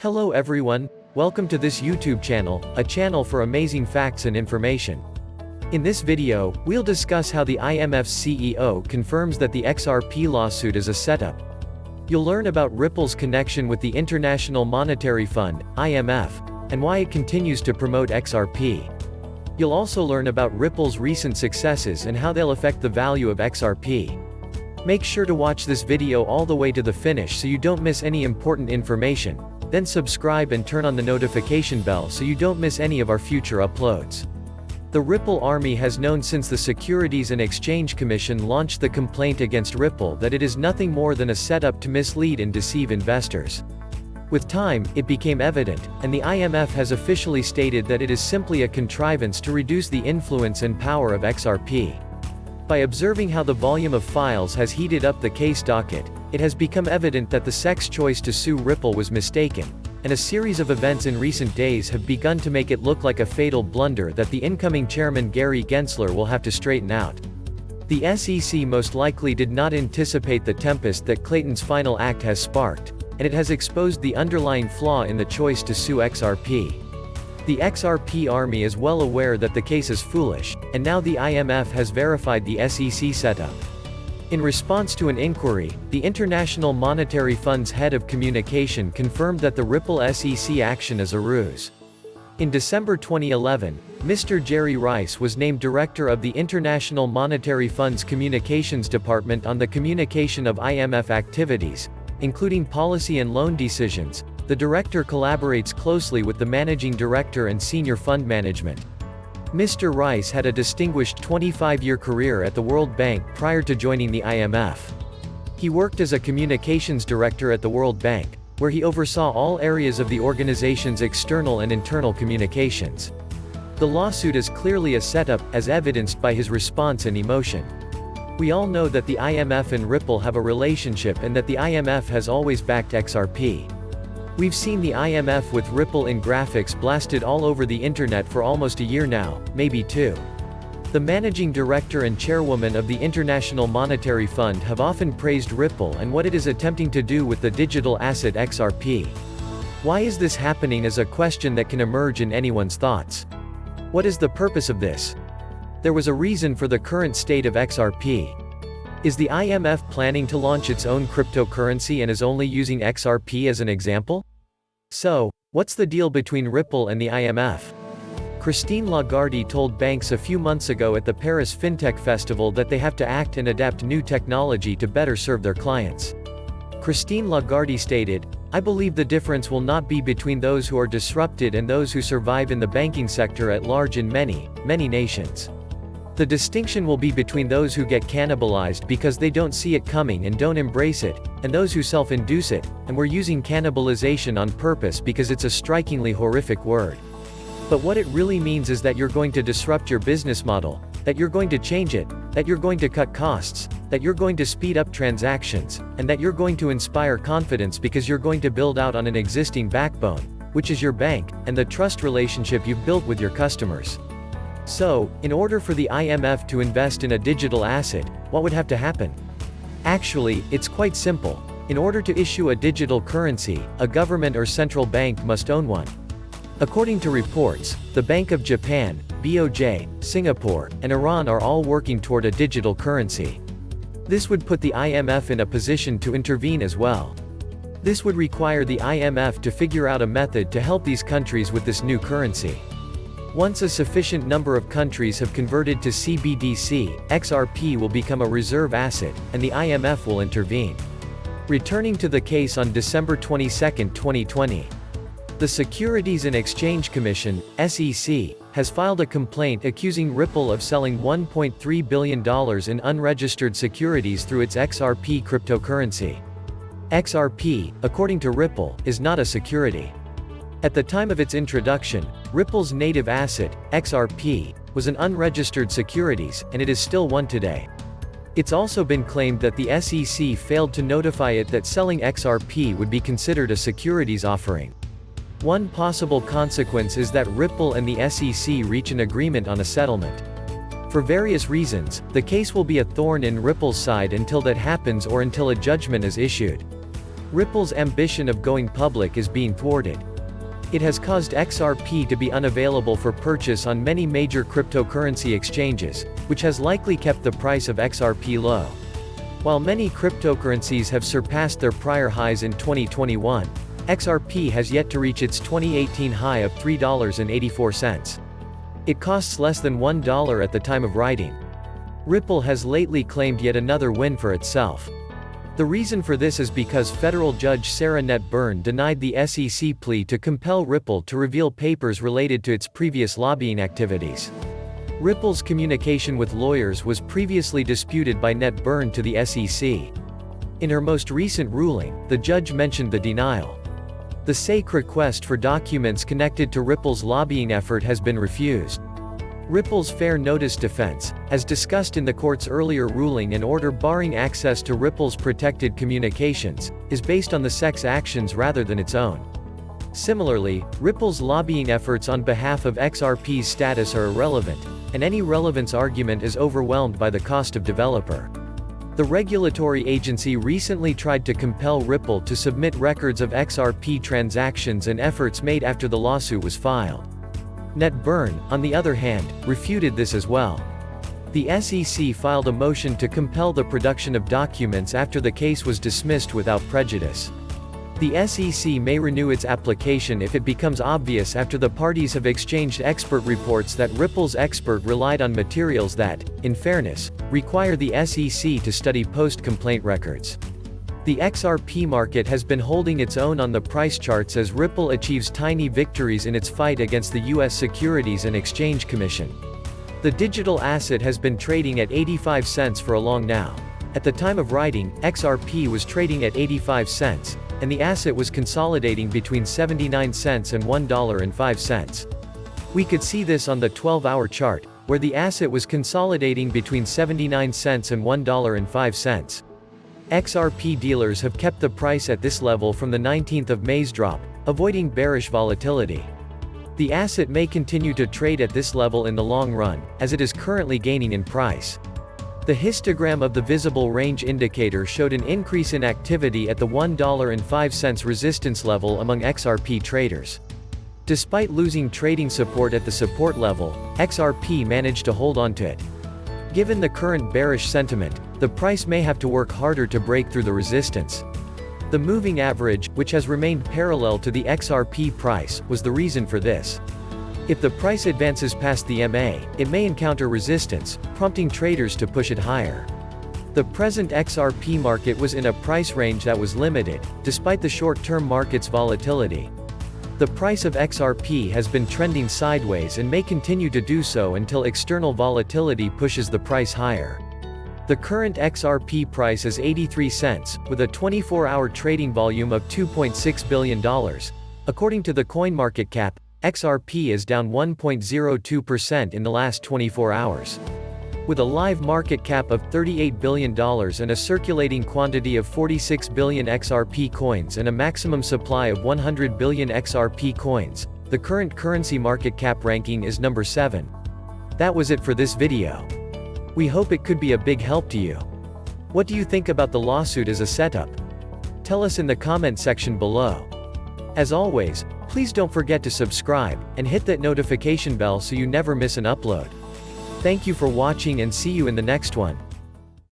Hello everyone, welcome to this YouTube channel, a channel for amazing facts and information. In this video, we'll discuss how the IMF's CEO confirms that the Xrp lawsuit is a setup. You'll learn about Ripple's connection with the International Monetary Fund, IMF, and why it continues to promote Xrp. You'll also learn about Ripple's recent successes and how they'll affect the value of Xrp. Make sure to watch this video all the way to the finish so you don't miss any important information. Then subscribe and turn on the notification bell so you don't miss any of our future uploads. The Ripple Army has known since the Securities and Exchange Commission launched the complaint against Ripple that it is nothing more than a setup to mislead and deceive investors. With time, it became evident, and the IMF has officially stated that it is simply a contrivance to reduce the influence and power of Xrp. By observing how the volume of files has heated up the case docket, it has become evident that the SEC's choice to sue Ripple was mistaken, and a series of events in recent days have begun to make it look like a fatal blunder that the incoming chairman Gary Gensler will have to straighten out. The SEC most likely did not anticipate the tempest that Clayton's final act has sparked, and it has exposed the underlying flaw in the choice to sue Xrp. The Xrp Army is well aware that the case is foolish, and now the IMF has verified the SEC setup. In response to an inquiry, the International Monetary Fund's head of communication confirmed that the Ripple SEC action is a ruse. In December 2011, Mr. Jerry Rice was named director of the International Monetary Fund's Communications Department on the communication of IMF activities, including policy and loan decisions. The director collaborates closely with the managing director and senior fund management. Mr. Rice had a distinguished 25-year career at the World Bank prior to joining the IMF. He worked as a communications director at the World Bank, where he oversaw all areas of the organization's external and internal communications. The lawsuit is clearly a setup, as evidenced by his response and emotion. We all know that the IMF and Ripple have a relationship and that the IMF has always backed Xrp. We've seen the IMF with Ripple in graphics blasted all over the internet for almost a year now, maybe two. The managing director and chairwoman of the International Monetary Fund have often praised Ripple and what it is attempting to do with the digital asset Xrp. Why is this happening is a question that can emerge in anyone's thoughts. What is the purpose of this? There was a reason for the current state of Xrp. Is the IMF planning to launch its own cryptocurrency and is only using Xrp as an example? So, what's the deal between Ripple and the IMF? Christine Lagarde told banks a few months ago at the Paris FinTech Festival that they have to act and adapt new technology to better serve their clients. Christine Lagarde stated, "I believe the difference will not be between those who are disrupted and those who survive in the banking sector at large in many, many nations. The distinction will be between those who get cannibalized because they don't see it coming and don't embrace it, and those who self-induce it, and we're using cannibalization on purpose because it's a strikingly horrific word. But what it really means is that you're going to disrupt your business model, that you're going to change it, that you're going to cut costs, that you're going to speed up transactions, and that you're going to inspire confidence because you're going to build out on an existing backbone, which is your bank, and the trust relationship you've built with your customers." So, in order for the IMF to invest in a digital asset, what would have to happen? Actually, it's quite simple. In order to issue a digital currency, a government or central bank must own one. According to reports, the Bank of Japan, BOJ, Singapore, and Iran are all working toward a digital currency. This would put the IMF in a position to intervene as well. This would require the IMF to figure out a method to help these countries with this new currency. Once a sufficient number of countries have converted to cbdc, Xrp will become a reserve asset, and the IMF will intervene. Returning to the case on December 22, 2020. The Securities and Exchange Commission, SEC, has filed a complaint accusing Ripple of selling $1.3 billion in unregistered securities through its Xrp cryptocurrency. Xrp, according to Ripple, is not a security. At the time of its introduction, Ripple's native asset, Xrp, was an unregistered securities, and it is still one today. It's also been claimed that the SEC failed to notify it that selling Xrp would be considered a securities offering. One possible consequence is that Ripple and the SEC reach an agreement on a settlement. For various reasons, the case will be a thorn in Ripple's side until that happens or until a judgment is issued. Ripple's ambition of going public is being thwarted. It has caused XRP to be unavailable for purchase on many major cryptocurrency exchanges, which has likely kept the price of XRP low. While many cryptocurrencies have surpassed their prior highs in 2021, XRP has yet to reach its 2018 high of $3.84. It costs less than $1 at the time of writing. Ripple has lately claimed yet another win for itself. The reason for this is because federal judge Sarah Net Byrne denied the SEC plea to compel Ripple to reveal papers related to its previous lobbying activities. Ripple's communication with lawyers was previously disputed by Net Byrne to the SEC. In her most recent ruling, the judge mentioned the denial. The SEC request for documents connected to Ripple's lobbying effort has been refused. Ripple's fair notice defense, as discussed in the court's earlier ruling and order barring access to Ripple's protected communications, is based on the SEC's actions rather than its own. Similarly, Ripple's lobbying efforts on behalf of XRP's status are irrelevant, and any relevance argument is overwhelmed by the cost of developer. The regulatory agency recently tried to compel Ripple to submit records of XRP transactions and efforts made after the lawsuit was filed. Net Byrne, on the other hand, refuted this as well. The SEC filed a motion to compel the production of documents after the case was dismissed without prejudice. The SEC may renew its application if it becomes obvious after the parties have exchanged expert reports that Ripple's expert relied on materials that, in fairness, require the SEC to study post-complaint records. The XRP market has been holding its own on the price charts as Ripple achieves tiny victories in its fight against the U.S. Securities and Exchange Commission. The digital asset has been trading at 85 cents for a long now. At the time of writing, XRP was trading at 85 cents, and the asset was consolidating between 79 cents and $1.05. We could see this on the 12-hour chart, where the asset was consolidating between 79 cents and $1.05. XRP dealers have kept the price at this level from the 19th of May's drop, avoiding bearish volatility. The asset may continue to trade at this level in the long run, as it is currently gaining in price. The histogram of the visible range indicator showed an increase in activity at the $1.05 resistance level among XRP traders. Despite losing trading support at the support level, XRP managed to hold on to it. Given the current bearish sentiment, the price may have to work harder to break through the resistance. The moving average, which has remained parallel to the XRP price, was the reason for this. If the price advances past the MA, it may encounter resistance, prompting traders to push it higher. The present XRP market was in a price range that was limited, despite the short-term market's volatility. The price of XRP has been trending sideways and may continue to do so until external volatility pushes the price higher. The current XRP price is 83 cents, with a 24-hour trading volume of $2.6 billion. According to the CoinMarketCap, XRP is down 1.02% in the last 24 hours. With a live market cap of $38 billion and a circulating quantity of 46 billion XRP coins and a maximum supply of 100 billion XRP coins, the current currency market cap ranking is number 7. That was it for this video. We hope it could be a big help to you. What do you think about the lawsuit as a setup? Tell us in the comment section below. As always, please don't forget to subscribe, and hit that notification bell so you never miss an upload. Thank you for watching and see you in the next one.